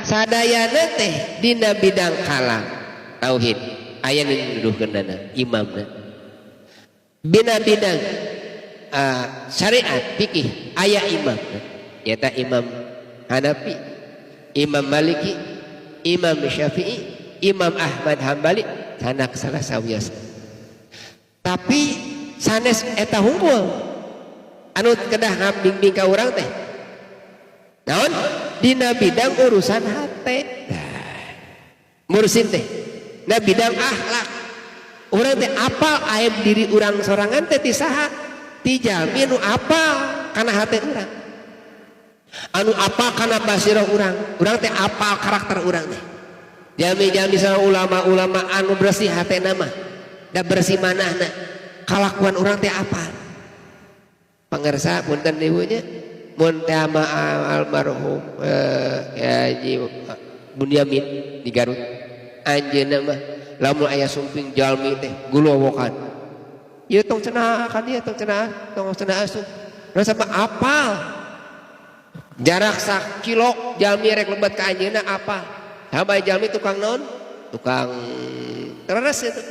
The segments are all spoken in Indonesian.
sadayana teh dina bidang kalam tauhid aya nu nuduhkeunana imamna dina bidang syariat fikih aya imamna yata Imam Hanafi, Imam Maliki, Imam Syafi'i, Imam Ahmad Hambali sanak salah sawios. Tapi sanes eta hungkul anu kedah ngabing-bing ka urang teh naon dina bidang urusan hate mursin teh na bidang akhlak urang teh apal aib diri urang sorangan teh ti saha ti jalmi anu apal kana hate urang anu apal kana basirah urang teh apal karakter urang teh jalmi-jalmi sareng ulama-ulama anu bersih hatena mah da bersih manahna kalakuan urang teh apal pangersa punten ibunya mun teh almarhum Haji Bunyamin di Garut anjeunna mah lamun aya sumping jalmi teh guluwokan ieu tong cenah ka dieu tong cenah asup rasa mah apal jarak sak kilo jalmi rek lebat ka anjeunna apal sabaya jalmi tukang naon tukang teres itu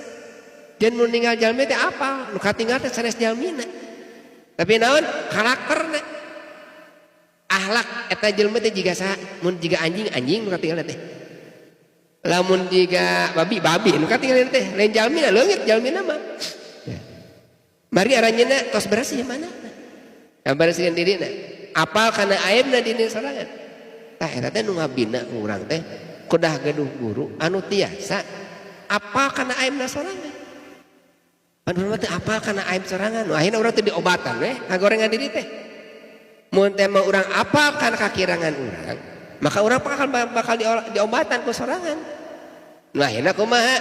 jeung mun ninggal jalmi teh apal nu katinggal teh sanes jalmina tapi naon karakterna akhlak eta jelema teh jiga saha mun jiga anjing nu katinggal teh lamun jiga babi nu katinggal teh lain jalmina leungit jalmina mah mari aranjeunna tos bersih mana bersihkeun dirina apal kana aibna dina sorangan tah eta teh nu ngabina urang teh kudah gaduh guru anu tiasa apal kana aibna sorangan anu teh apal kana aib sorangan akhirna urang teh diobatan we ngagorengan diri teh mun teh mah urang apal kana kakirangan urang maka urang bakal diobatan ku sorangan nah akhirna kumaha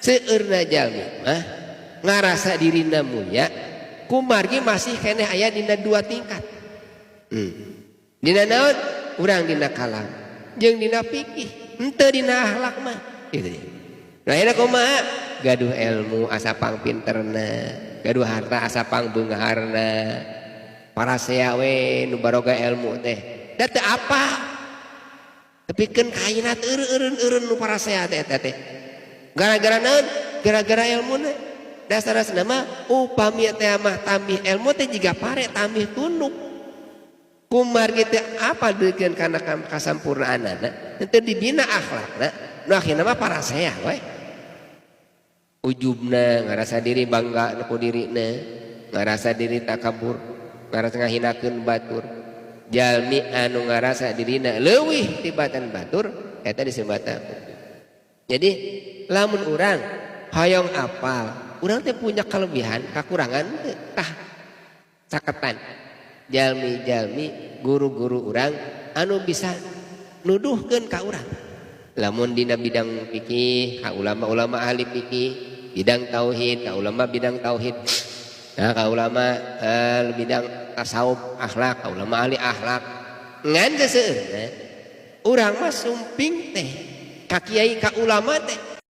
seueurna jalmi mah ngarasa dirina mulia kumargi masih keneh aya dina dua tingkat dina naon urang dina kalam jeung dina fikih henteu dina akhlak mah kitu nah akhirna kumaha gaduh ilmu asa pang pinterna gaduh harta asa pang beungharna para seawe nu baroga ilmu teh da teu apa tepikeun kaina teu eureun nu para sea teh eta teh gara-gara naon gara-gara ilmuna dasarna mah upami teh mah tambih ilmu teh jiga pare tambih tunduk kumargi teh apa deukeun kana kasampurnaanana teu dibina akhlakna nu akhirna mah para sea we ujubna ngarasa diri bangga ku dirina ngarasa diri takabur ngarasa ngahinakeun batur jalmi anu ngarasa dirina leuwih tibatan batur eta disebutna jadi lamun urang hoyong apal urang teh punya kelebihan kakurangan tah caketan jalmi-jalmi guru-guru urang anu bisa nuduhkeun ka urang lamun dina bidang fikih ka ulama-ulama ahli fikih bidang tauhid ka ulama bidang tauhid nah ka ulama bidang tasawuf akhlak ka ulama ahli akhlak ngan seueurna urang mah sumping teh ka kiai ka ulama teh